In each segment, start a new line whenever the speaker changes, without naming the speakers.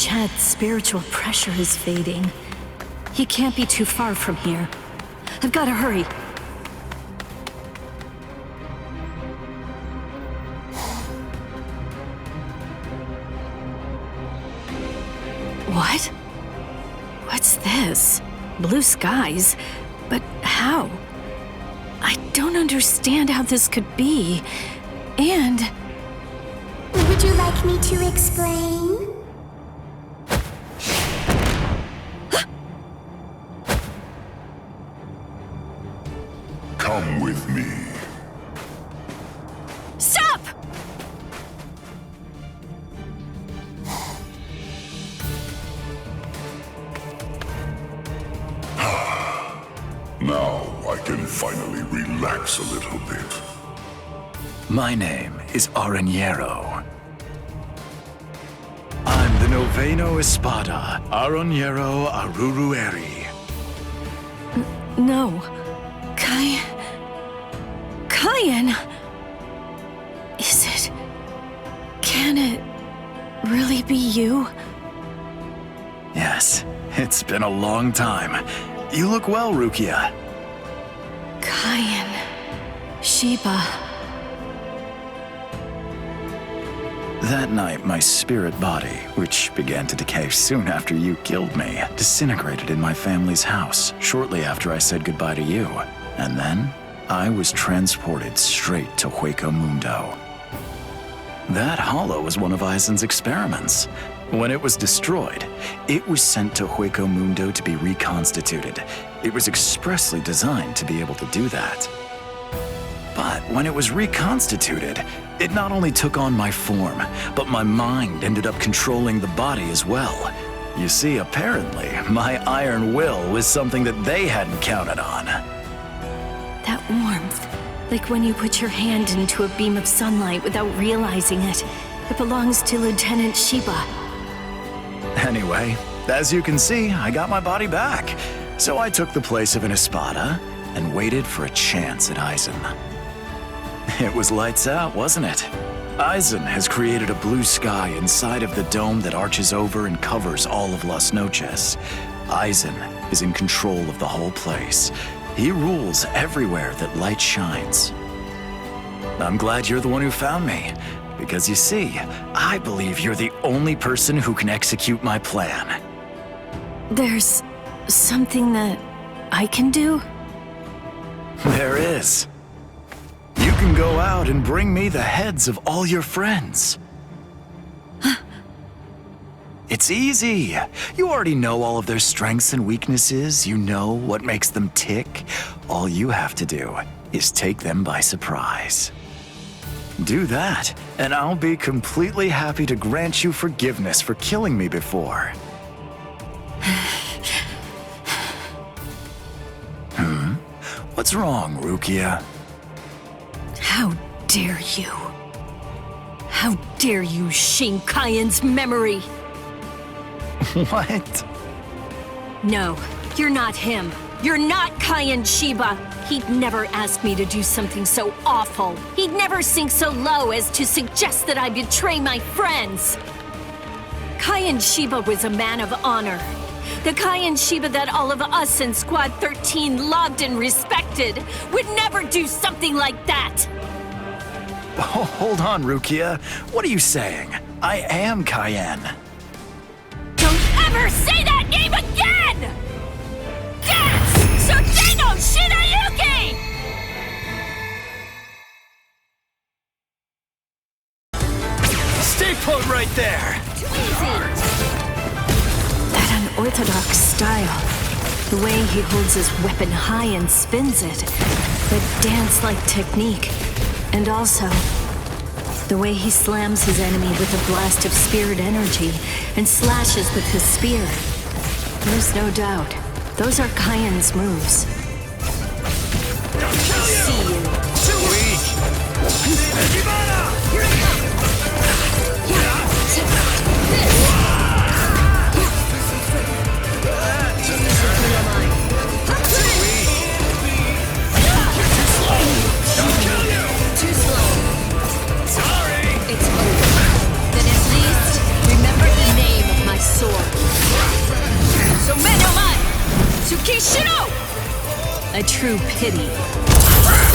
Chad's spiritual pressure is fading. He can't be too far from here. I've got to hurry. What? What's this? Blue skies? But how? I don't understand how this could be. And...
Would you like me to explain?
Come with me.
Stop!
Now I can finally relax a little bit.
My name is Aaroniero. I'm the Noveno Espada, Aaroniero Arurueri.
No. Kyan... Is it... Can it really be you?
Yes, it's been a long time. You look well, Rukia.
Kyan... Sheba...
That night, my spirit body, which began to decay soon after you killed me, disintegrated in my family's house shortly after I said goodbye to you. And then, I was transported straight to Hueco Mundo. That hollow was one of Aizen's experiments. When it was destroyed, it was sent to Hueco Mundo to be reconstituted. It was expressly designed to be able to do that. But when it was reconstituted, it not only took on my form, but my mind ended up controlling the body as well. You see, apparently, my iron will was something that they hadn't counted on.
That warmth, like when you put your hand into a beam of sunlight without realizing it. It belongs to Lieutenant Sheba.
Anyway, as you can see, I got my body back. So I took the place of an Espada and waited for a chance at Aizen. It was lights out, wasn't it? Aizen has created a blue sky inside of the dome that arches over and covers all of Las Noches. Aizen is in control of the whole place. He rules everywhere that light shines. I'm glad you're the one who found me, because you see, I believe you're the only person who can execute my plan.
There's something that I can do?
There is. You can go out and bring me the heads of all your friends. It's easy. You already know all of their strengths and weaknesses. You know what makes them tick. All you have to do is take them by surprise. Do that, and I'll be completely happy to grant you forgiveness for killing me before. What's wrong, Rukia?
How dare you? How dare you shame Kyan's memory?
What?
No, you're not him. You're not Kyan Sheba. He'd never ask me to do something so awful. He'd never sink so low as to suggest that I betray my friends. Kyan Sheba was a man of honor. The Kyan Sheba that all of us in Squad 13 loved and respected would never do something like that.
Oh, hold on, Rukia. What are you saying? I am Kyan.
Don't ever say that name again! That's Sugeno Shinayuki!
Stay put right there!
Too easy! That unorthodox style. The way he holds his weapon high and spins it. That dance-like technique. And also, the way he slams his enemy with a blast of spirit energy and slashes with his spear. There's no doubt. Those are Kyan's moves. See you.
Too weak!
Here it comes! Too slow. Sorry! It's over. Then at least, remember the name of my sword. true pity.
Right.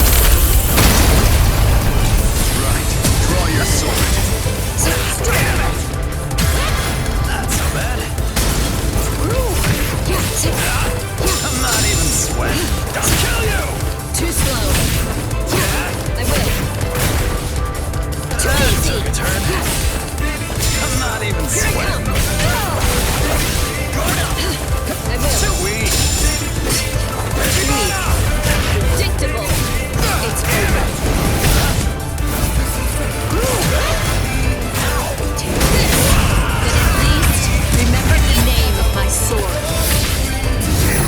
Draw your sword. Damn it! Not so bad. I'm not even sweating. I'll kill you!
Too slow. I will. Too easy.
Took a turn. I'm not even sweating.
I will.
Too weak.
Weak. Predictable. It's over. Take this. Then at least remember the name of my sword.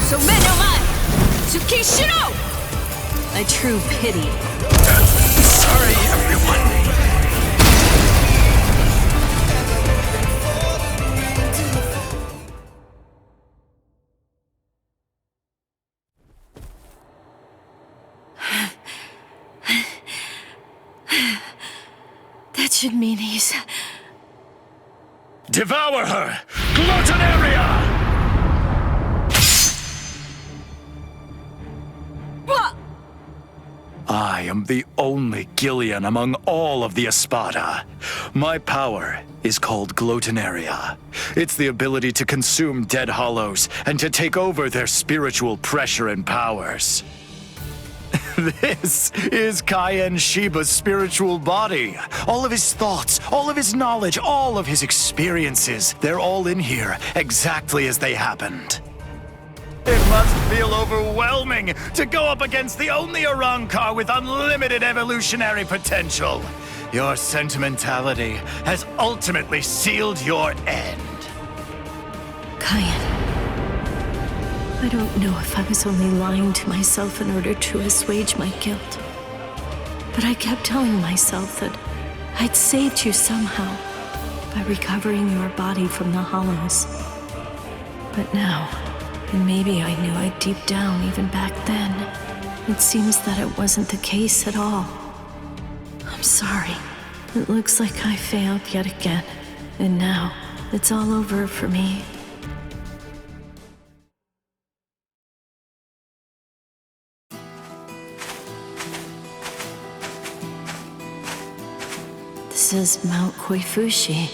Somme no Mai! Tsukishiro! A true pity.
Sorry, everyone.
That should mean he's...
Devour her! Gluttonaria! I am the only Gillian among all of the Espada. My power is called Gluttonaria. It's the ability to consume dead hollows and to take over their spiritual pressure and powers. This is Cayenne Shiba's spiritual body. All of his thoughts, all of his knowledge, all of his experiences, they're all in here, exactly as they happened. It must feel overwhelming to go up against the only Arrancar with unlimited evolutionary potential. Your sentimentality has ultimately sealed your end.
Cayenne. I don't know if I was only lying to myself in order to assuage my guilt. But I kept telling myself that I'd saved you somehow by recovering your body from the hollows. But now, and maybe I knew it deep down even back then, it seems that it wasn't the case at all. I'm sorry. It looks like I failed yet again. And now, it's all over for me. This is Mount Koifushi,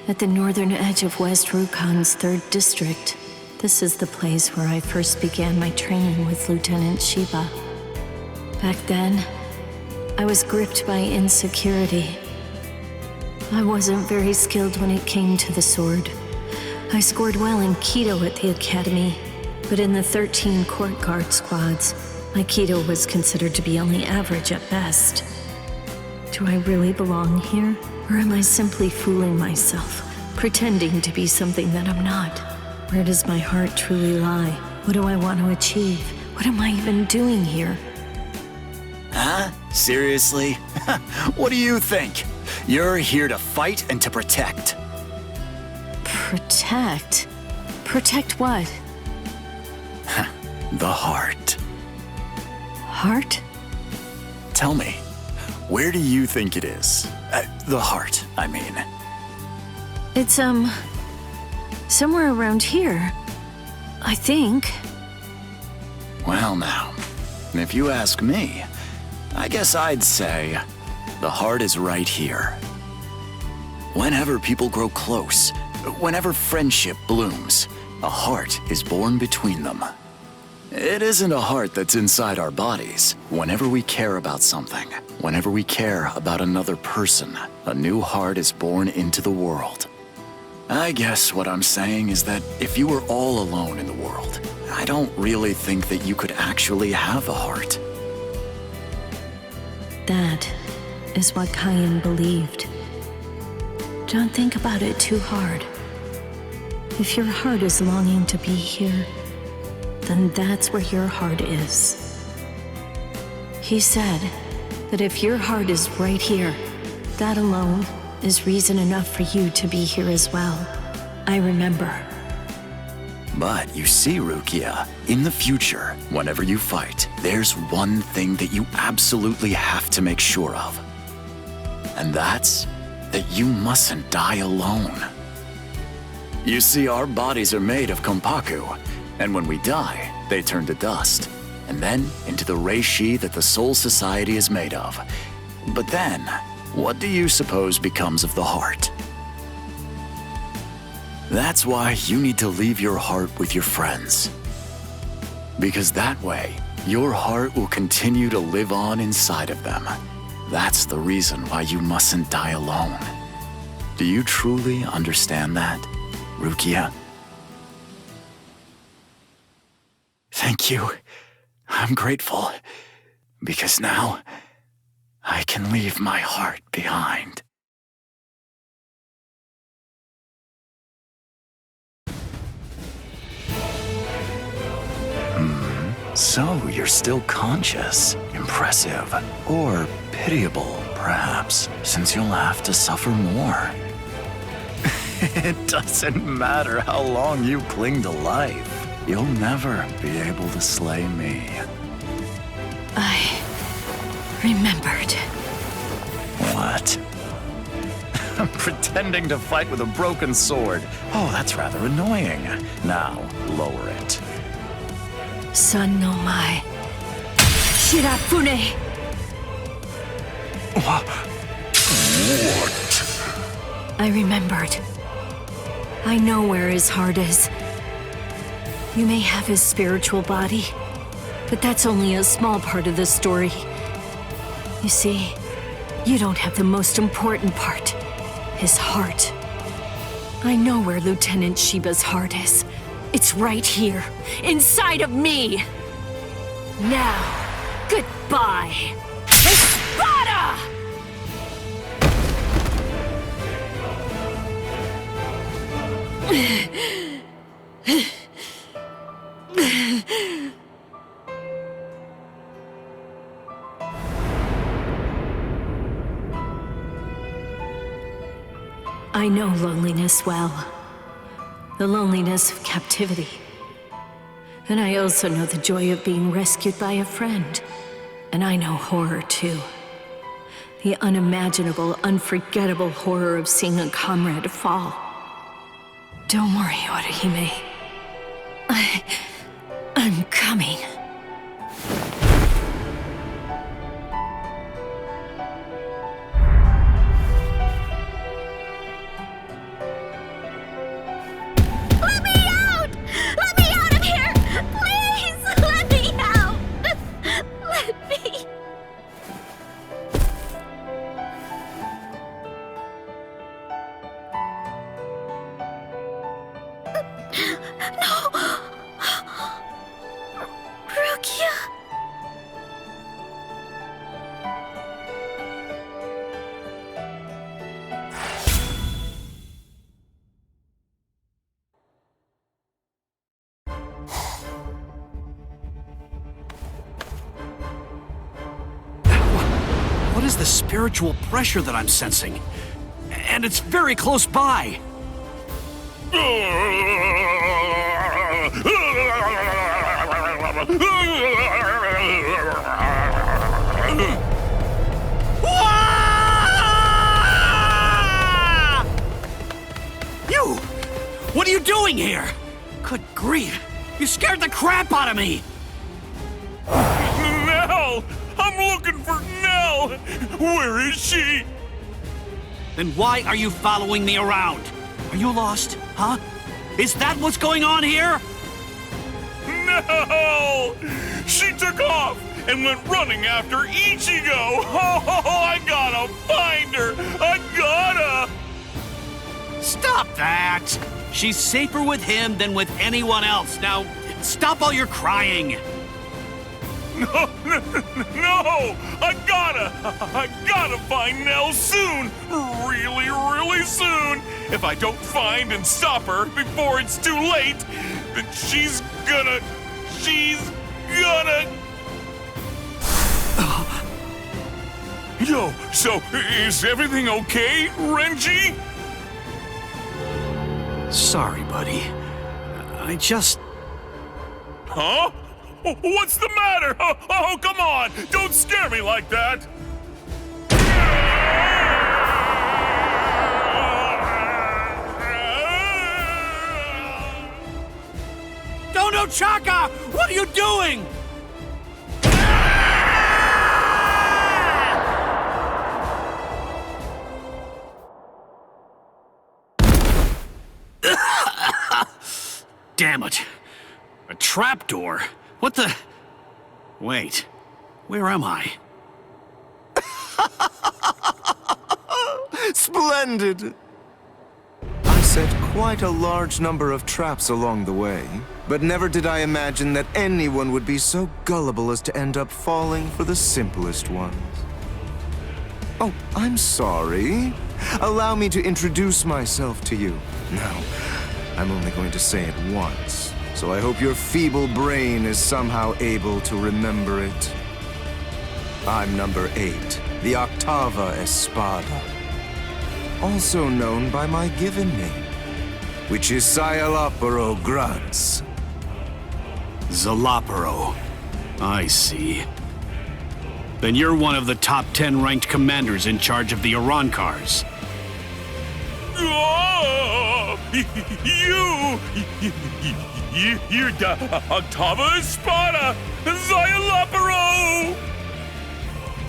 at the northern edge of West Rukan's 3rd district. This is the place where I first began my training with Lieutenant Shiba. Back then, I was gripped by insecurity. I wasn't very skilled when it came to the sword. I scored well in Kido at the academy, but in the 13 court guard squads, my Kido was considered to be only average at best. Do I really belong here? Or am I simply fooling myself, pretending to be something that I'm not? Where does my heart truly lie? What do I want to achieve? What am I even doing here?
Huh? Seriously? What do you think? You're here to fight and to protect.
Protect? Protect what?
The heart.
Heart?
Tell me, where do you think it is? The heart, I mean.
It's, somewhere around here. I think.
Well now, if you ask me, I guess I'd say the heart is right here. Whenever people grow close, whenever friendship blooms, a heart is born between them. It isn't a heart that's inside our bodies. Whenever we care about something, whenever we care about another person, a new heart is born into the world. I guess what I'm saying is that if you were all alone in the world, I don't really think that you could actually have a heart.
That is what Cayenne believed. Don't think about it too hard. If your heart is longing to be here, then that's where your heart is. He said that if your heart is right here, that alone is reason enough for you to be here as well. I remember.
But you see, Rukia, in the future, whenever you fight, there's one thing that you absolutely have to make sure of. And that's that you mustn't die alone. You see, our bodies are made of kompaku, and when we die, they turn to dust. and then into the reishi that the Soul Society is made of. But then, what do you suppose becomes of the heart? That's why you need to leave your heart with your friends. Because that way, your heart will continue to live on inside of them. That's the reason why you mustn't die alone. Do you truly understand that, Rukia? Thank you. I'm grateful. Because now, I can leave my heart behind. So you're still conscious, impressive, or pitiable, perhaps, since you'll have to suffer more. It doesn't matter how long you cling to life. You'll never be able to slay me.
I remembered.
What? I'm pretending to fight with a broken sword. Oh, that's rather annoying. Now, lower it.
Sun no Mai. Shirafune!
What?
I remembered. I know where his heart is. You may have his spiritual body, but that's only a small part of the story. You see, you don't have the most important part, his heart. I know where Lieutenant Shiba's heart is. It's right here, inside of me. Now, goodbye. Espada! I know loneliness well. The loneliness of captivity. And I also know the joy of being rescued by a friend. And I know horror too. The unimaginable, unforgettable horror of seeing a comrade fall. Don't worry, Orihime. I'm coming.
What is the spiritual pressure that I'm sensing? And it's very close by. You! What are you doing here? Good grief! You scared the crap out of me!
Nell! I'm looking for Nell! Where is she?
Then why are you following me around? Are you lost, huh? Is that what's going on here?
No! She took off and went running after Ichigo! Oh, I gotta find her! I gotta!
Stop that! She's safer with him than with anyone else. Now, stop all your crying.
No! I gotta find Nell soon! Really, really soon! If I don't find and stop her before it's too late, then she's gonna... Yo, so is everything okay, Renji?
Sorry, buddy. I just...
Huh? What's the matter? Oh, come on! Don't scare me like that!
Dono Chaka! What are you doing? damn it. A trapdoor? What the... Wait. Where am I?
Splendid! I set quite a large number of traps along the way, but never did I imagine that anyone would be so gullible as to end up falling for the simplest ones. Oh, I'm sorry. Allow me to introduce myself to you. Now, I'm only going to say it once, so I hope your feeble brain is somehow able to remember it. I'm number 8, the Octava Espada, also known by my given name, which is Szayelaporro Grunts.
Szayelaporro. I see. Then you're one of the top 10 ranked commanders in charge of the Aaroniers.
Oh, you're the Octava Espada, Szayelaporro!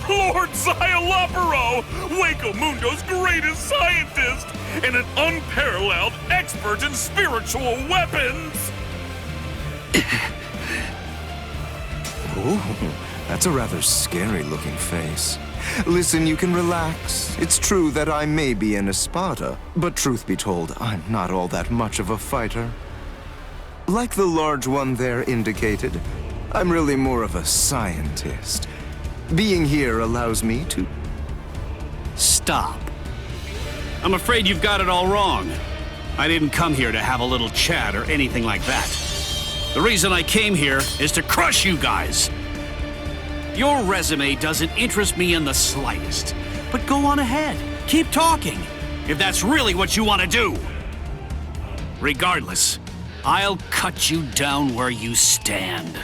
Lord Szayelaporro, Hueco Mundo's greatest scientist, and an unparalleled expert in spiritual weapons!
Oh, that's a rather scary-looking face. Listen, you can relax. It's true that I may be an Espada, but truth be told, I'm not all that much of a fighter. Like the large one there indicated, I'm really more of a scientist. Being here allows me to...
Stop. I'm afraid you've got it all wrong. I didn't come here to have a little chat or anything like that. The reason I came here is to crush you guys. Your resume doesn't interest me in the slightest. But go on ahead. Keep talking, if that's really what you want to do. Regardless, I'll cut you down where you stand.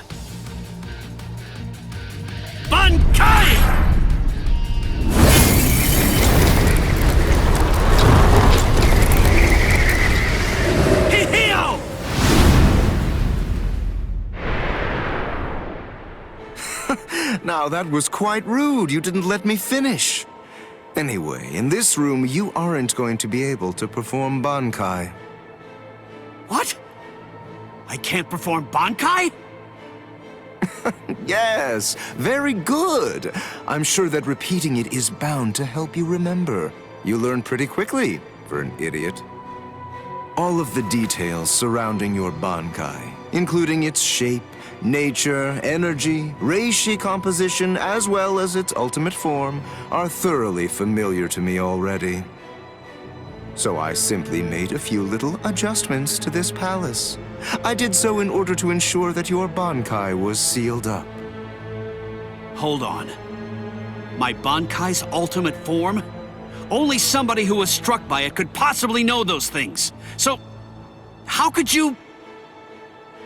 Bankai!
Now, that was quite rude. You didn't let me finish. Anyway, in this room, you aren't going to be able to perform Bankai.
What? I can't perform Bankai?
Yes, very good. I'm sure that repeating it is bound to help you remember. You learn pretty quickly, for an idiot. All of the details surrounding your Bankai, including its shape, nature, energy, reishi composition, as well as its ultimate form, are thoroughly familiar to me already. So I simply made a few little adjustments to this palace. I did so in order to ensure that your Bankai was sealed up.
Hold on. My Bankai's ultimate form? Only somebody who was struck by it could possibly know those things. So, how could you...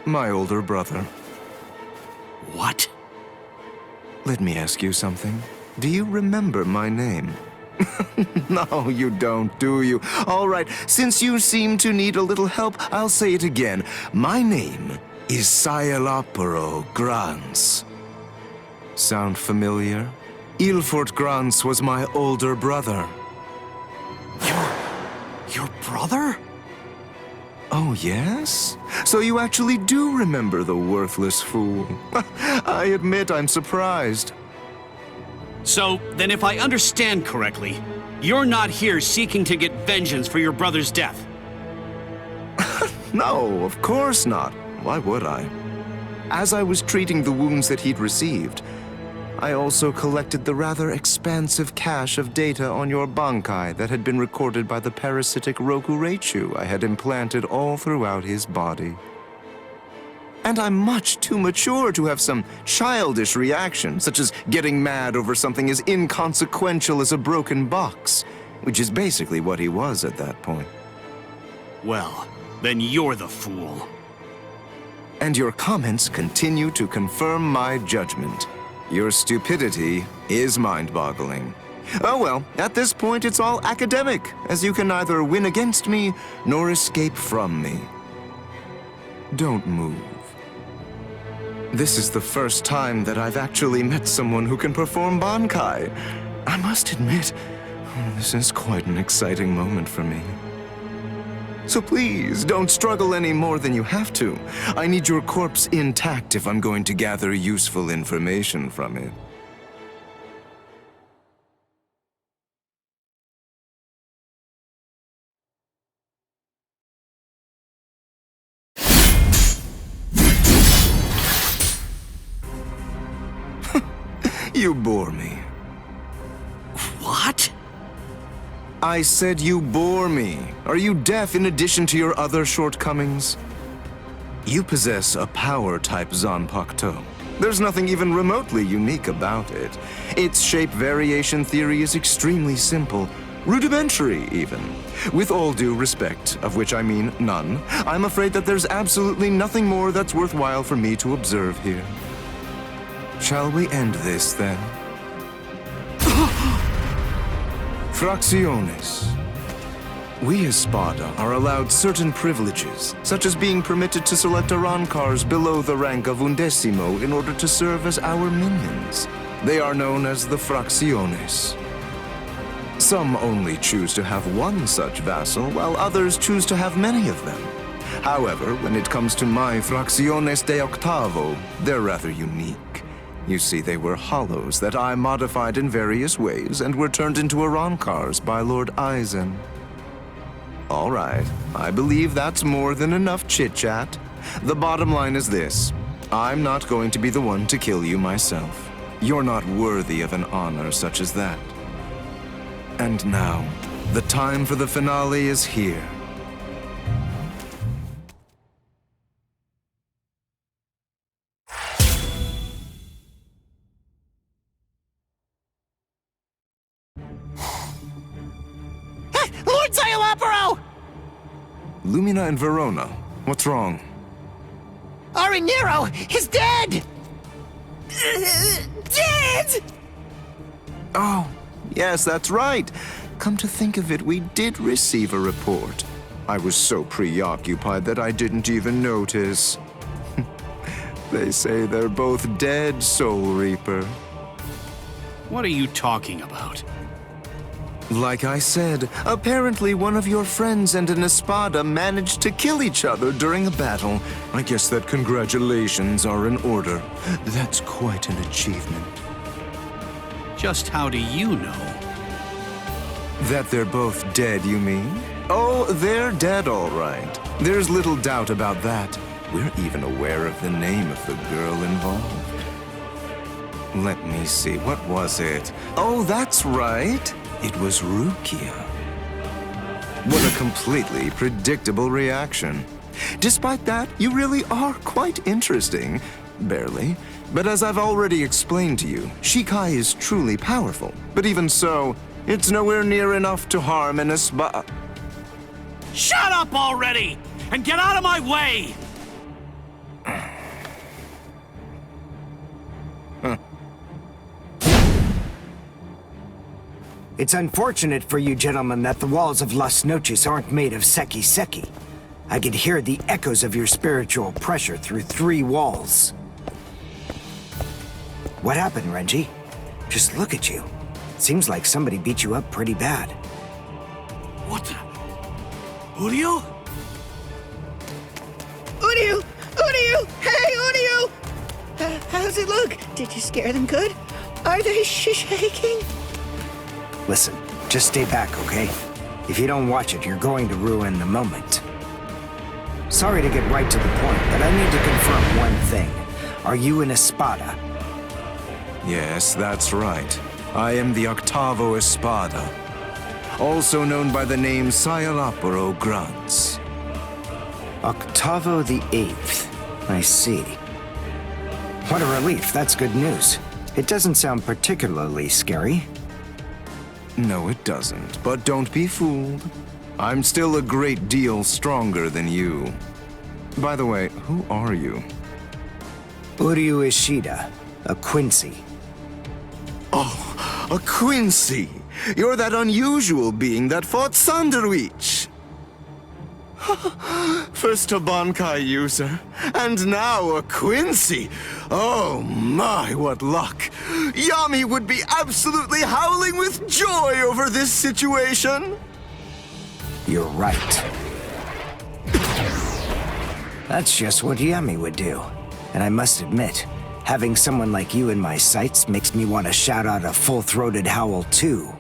My older brother.
What?
Let me ask you something. Do you remember my name? No, you don't, do you? All right, since you seem to need a little help, I'll say it again. My name is Szayelaporro Grunts. Sound familiar? Ilfort Grunts was my older brother.
Your brother?
Oh, yes? So you actually do remember the worthless fool. I admit I'm surprised.
So, then if I understand correctly, you're not here seeking to get vengeance for your brother's death.
No, of course not. Why would I? As I was treating the wounds that he'd received, I also collected the rather expansive cache of data on your Bankai that had been recorded by the parasitic Rokureichu I had implanted all throughout his body. And I'm much too mature to have some childish reaction, such as getting mad over something as inconsequential as a broken box, which is basically what he was at that point.
Well, then you're the fool.
And your comments continue to confirm my judgment. Your stupidity is mind-boggling. Oh well, at this point it's all academic, as you can neither win against me nor escape from me. Don't move. This is the first time that I've actually met someone who can perform Bankai. I must admit, this is quite an exciting moment for me. So please, don't struggle any more than you have to. I need your corpse intact if I'm going to gather useful information from it. You bore me.
What?
I said you bore me. Are you deaf in addition to your other shortcomings? You possess a power-type Zanpakuto. There's nothing even remotely unique about it. Its shape variation theory is extremely simple, rudimentary even. With all due respect, of which I mean none, I'm afraid that there's absolutely nothing more that's worthwhile for me to observe here. Shall we end this, then? Fracciones. We as Spada are allowed certain privileges, such as being permitted to select Arancars below the rank of Undecimo in order to serve as our minions. They are known as the Fracciones. Some only choose to have one such vassal, while others choose to have many of them. However, when it comes to my Fracciones de Octavo, they're rather unique. You see, they were hollows that I modified in various ways and were turned into Arancars by Lord Aizen. All right, I believe that's more than enough chit-chat. The bottom line is this. I'm not going to be the one to kill you myself. You're not worthy of an honor such as that. And now, the time for the finale is here.
Lord Szayelaporro!
Lumina and Verona, what's wrong?
Aaroniero is dead! Dead!
Oh, yes, that's right. Come to think of it, we did receive a report. I was so preoccupied that I didn't even notice. They say they're both dead, Soul Reaper.
What are you talking about?
Like I said, apparently one of your friends and an Espada managed to kill each other during a battle. I guess that congratulations are in order. That's quite an achievement.
Just how do you know?
That they're both dead, you mean? Oh, they're dead, all right. There's little doubt about that. We're even aware of the name of the girl involved. Let me see, what was it? Oh, that's right. It was Rukia. What a completely predictable reaction. Despite that, you really are quite interesting. Barely. But as I've already explained to you, Shikai is truly powerful. But even so, it's nowhere near enough to harm an Espada.
Shut up already! And get out of my way!
It's unfortunate for you gentlemen that the walls of Las Noches aren't made of seki-seki. I could hear the echoes of your spiritual pressure through 3 walls. What happened, Renji? Just look at you. Seems like somebody beat you up pretty bad.
What the? Uryu?
Uryu! Uryu! Hey, Uryu! How's it look? Did you scare them good? Are they shaking?
Listen, just stay back, okay? If you don't watch it, you're going to ruin the moment. Sorry to get right to the point, but I need to confirm one thing. Are you an Espada?
Yes, that's right. I am the Octavo Espada, also known by the name Szayelaporro Grunts.
Octavo the 8th. I see. What a relief, that's good news. It doesn't sound particularly scary.
No, it doesn't. But don't be fooled. I'm still a great deal stronger than you. By the way, who are you?
Uryu Ishida, a Quincy.
Oh, a Quincy! You're that unusual being that fought Sanderwich! First a Bankai user, and now a Quincy! Oh my, what luck! Yami would be absolutely howling with joy over this situation!
You're right. That's just what Yami would do. And I must admit, having someone like you in my sights makes me want to shout out a full-throated howl too.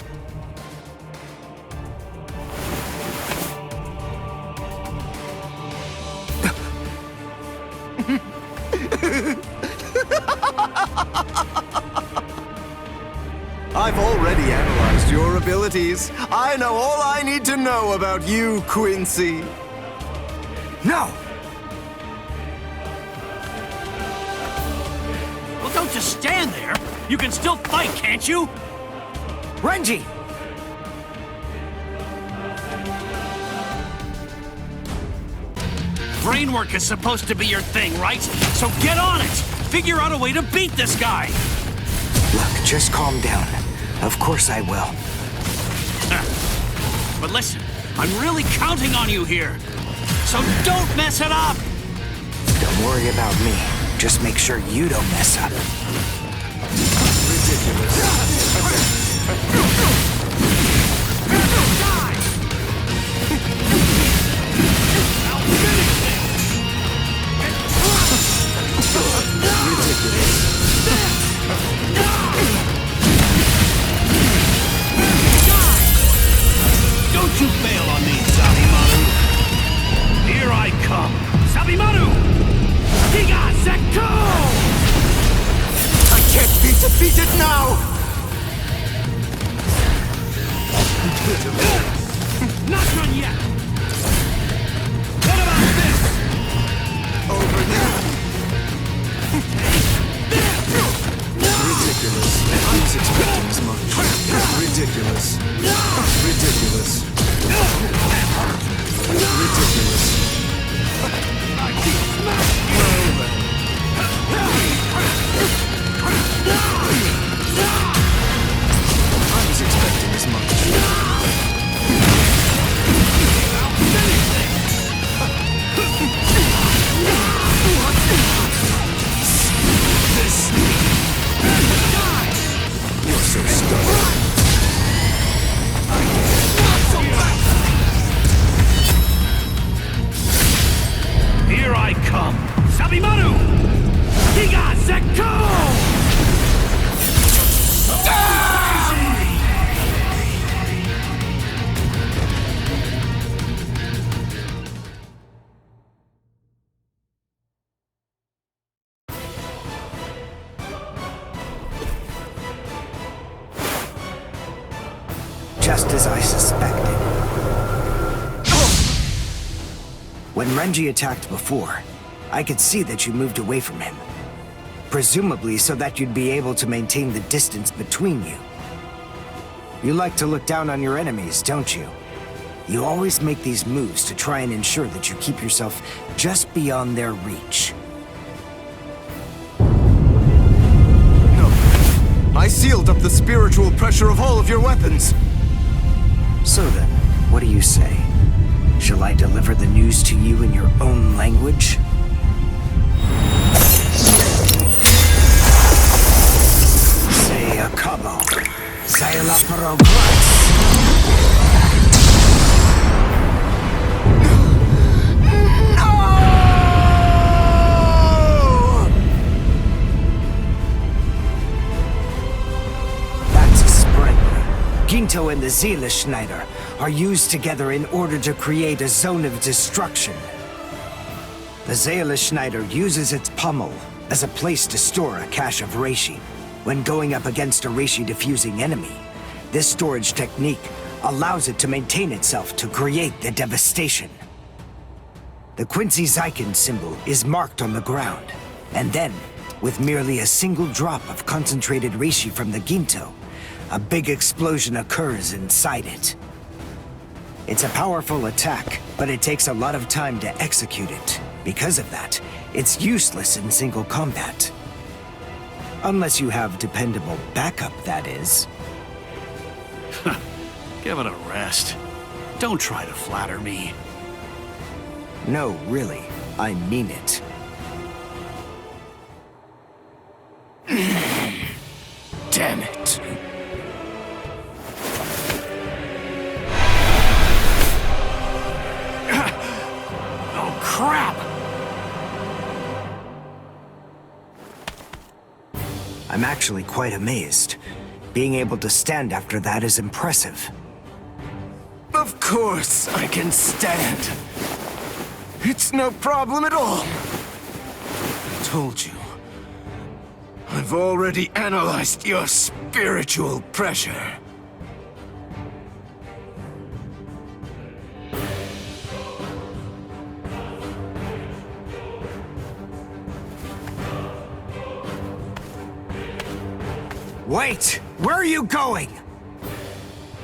I've already analyzed your abilities. I know all I need to know about you, Quincy.
No!
Well, don't just stand there. You can still fight, can't you?
Renji!
Brainwork is supposed to be your thing, right? So get on it! Figure out a way to beat this guy!
Look, just calm down. Of course I will.
But listen, I'm really counting on you here. So don't mess it up!
Don't worry about me. Just make sure you don't mess up.
Don't you bail on me, Sabimaru! Here I come! Sabimaru! Giga Sekko!
I can't be defeated now!
Not done yet! What about this?
Over there! Ridiculous. I was expecting as much. Ridiculous. Ridiculous. Ridiculous. I was expecting as much. You're so stubborn.
Here I come! Sabimaru! Giga Sekko!
Just as I suspected. When Renji attacked before, I could see that you moved away from him. Presumably so that you'd be able to maintain the distance between you. You like to look down on your enemies, don't you? You always make these moves to try and ensure that you keep yourself just beyond their reach.
No. I sealed up the spiritual pressure of all of your weapons.
So then, what do you say? Shall I deliver the news to you in your own language? Say a cabo. Szayelaporro Glass. Ginto and the Seele-Schneider are used together in order to create a zone of destruction. The Seele-Schneider uses its pommel as a place to store a cache of reishi. When going up against a reishi-diffusing enemy, this storage technique allows it to maintain itself to create the devastation. The Quincy Zyken symbol is marked on the ground, and then, with merely a single drop of concentrated reishi from the Ginto, a big explosion occurs inside it. It's a powerful attack, but it takes a lot of time to execute it. Because of that, it's useless in single combat. Unless you have dependable backup, that is.
Give it a rest. Don't try to flatter me.
No, really. I mean it.
Damn it.
Oh, crap!
I'm actually quite amazed. Being able to stand after that is impressive.
Of course I can stand. It's no problem at all. I told you. I've already analyzed your spiritual pressure.
Wait! Where are you going?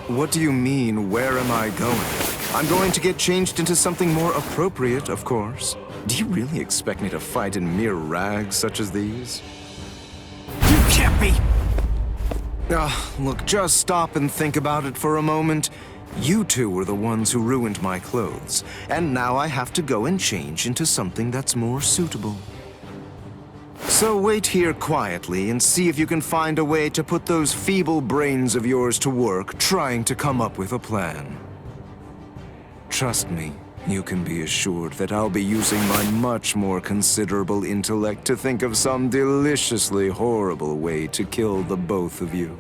What do you mean, where am I going? I'm going to get changed into something more appropriate, of course. Do you really expect me to fight in mere rags such as these?
You can't be!
Look, just stop and think about it for a moment. You two were the ones who ruined my clothes, and now I have to go and change into something that's more suitable. So wait here quietly and see if you can find a way to put those feeble brains of yours to work trying to come up with a plan. Trust me, you can be assured that I'll be using my much more considerable intellect to think of some deliciously horrible way to kill the both of you.